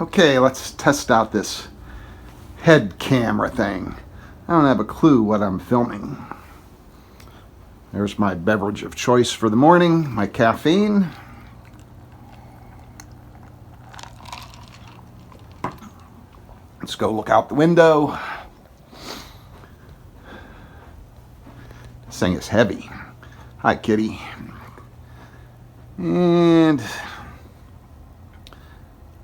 Okay, let's test out this head camera thing. I don't have a clue what I'm filming. There's my beverage of choice for the morning, my caffeine. Let's go look out the window. This thing is heavy. Hi, kitty. And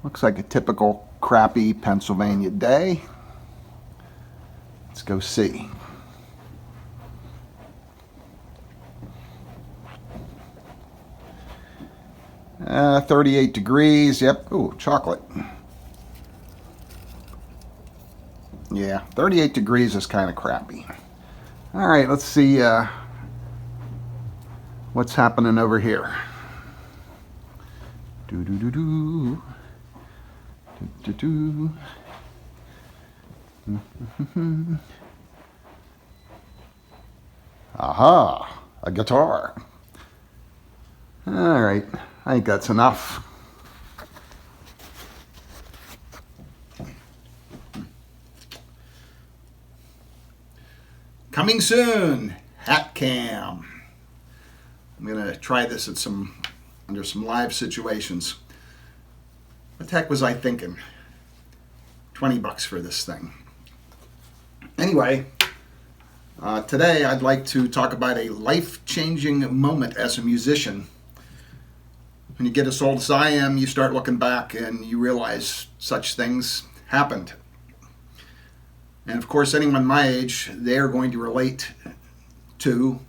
looks like a typical crappy Pennsylvania day. Let's go see. Uh, 38 degrees. Yep. Ooh, chocolate. Yeah, 38 degrees is kind of crappy. All right, let's see what's happening over here. Do do do do. Do do do. Aha, a guitar. All right, I think that's enough. Coming soon, hat cam. I'm gonna try this at under some live situations. What the heck was I thinking? 20 bucks for this thing. Anyway, today I'd like to talk about a life-changing moment as a musician. When you get as old as I am, you start looking back and you realize such things happened. And of course, anyone my age, they're going to relate to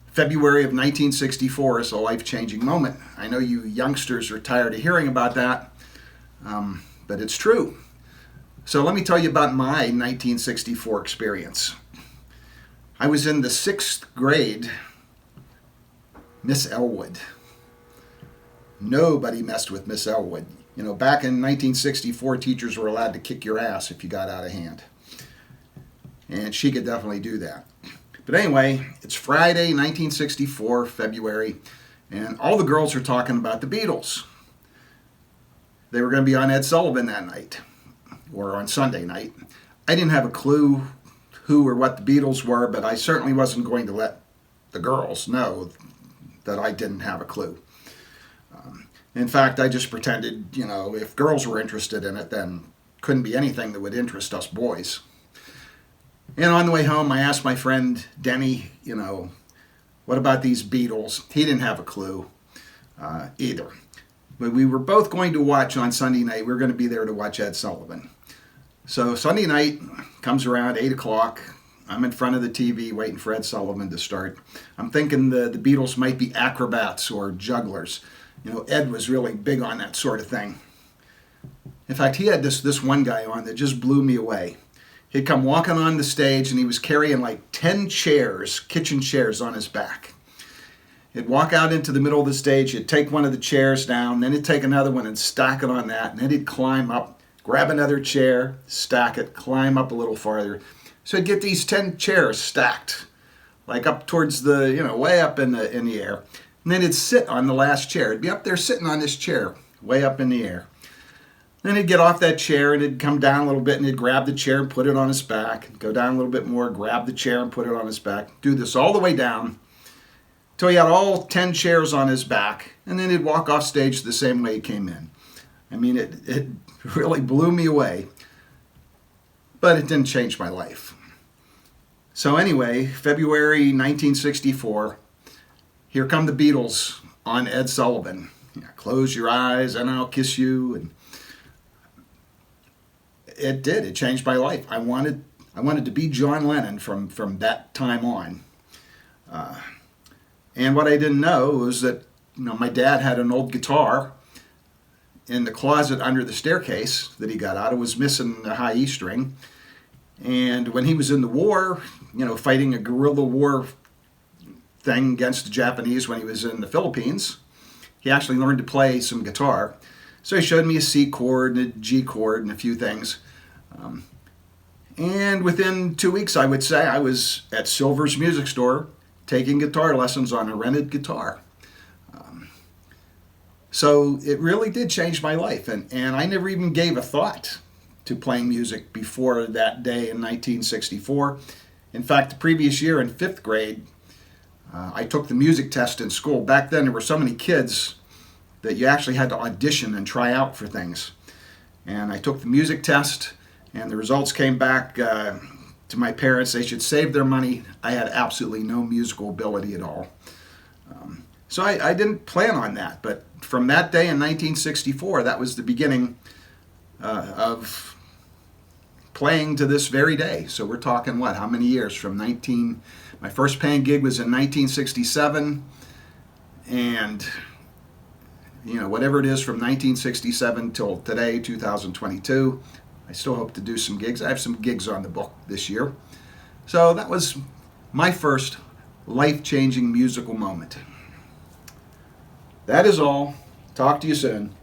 February of 1964 as a life-changing moment. I know you youngsters are tired of hearing about that, but it's true. So let me tell you about my 1964 experience. I was in the 6th grade. Miss Elwood. Nobody messed with Miss Elwood. You know, back in 1964, teachers were allowed to kick your ass if you got out of hand. And she could definitely do that. But anyway, it's Friday, 1964, February, and all the girls are talking about the Beatles. They were going to be on Ed Sullivan that night, or on Sunday night. I didn't have a clue who or what the Beatles were, but I certainly wasn't going to let the girls know that I didn't have a clue. In fact, I just pretended, you know, if girls were interested in it, then couldn't be anything that would interest us boys. And on the way home, I asked my friend Denny, you know, what about these Beatles? He didn't have a clue either. But we were both going to watch on Sunday night. We were going to be there to watch Ed Sullivan. So Sunday night comes around 8 o'clock. I'm in front of the TV waiting for Ed Sullivan to start. I'm thinking the Beatles might be acrobats or jugglers. You know, Ed was really big on that sort of thing. In fact, he had this one guy on that just blew me away. He'd come walking on the stage and he was carrying like 10 chairs, kitchen chairs on his back. He'd walk out into the middle of the stage, he'd take one of the chairs down, then he'd take another one and stack it on that, and then he'd climb up, grab another chair, stack it, climb up a little farther. So he'd get these 10 chairs stacked, like up towards the, you know, way up in the air. And then he'd sit on the last chair. He'd be up there sitting on this chair, way up in the air. Then he'd get off that chair and he'd come down a little bit and he'd grab the chair and put it on his back. Go down a little bit more, grab the chair and put it on his back. Do this all the way down till he had all 10 chairs on his back. And then he'd walk off stage the same way he came in. I mean, it really blew me away. But it didn't change my life. So anyway, February 1964, here come the Beatles on Ed Sullivan. Yeah, close your eyes and I'll kiss you. And it did. It changed my life. I wanted to be John Lennon from that time on. And what I didn't know was that, you know, my dad had an old guitar in the closet under the staircase that he got out. It was missing a high E string. And when he was in the war, you know, fighting a guerrilla war thing against the Japanese when he was in the Philippines, he actually learned to play some guitar. So he showed me a C chord and a G chord and a few things. And within 2 weeks, I would say, I was at Silver's Music Store taking guitar lessons on a rented guitar. So it really did change my life, and I never even gave a thought to playing music before that day in 1964. In fact, the previous year in fifth grade, I took the music test in school. Back then, there were so many kids that you actually had to audition and try out for things. And I took the music test, and the results came back to my parents. They should save their money. I had absolutely no musical ability at all. So I didn't plan on that. But from that day in 1964, that was the beginning of playing to this very day. So we're talking what? How many years? From my first paying gig was in 1967, and whatever it is from 1967 till today, 2022. I still hope to do some gigs. I have some gigs on the book this year. So that was my first life-changing musical moment. That is all. Talk to you soon.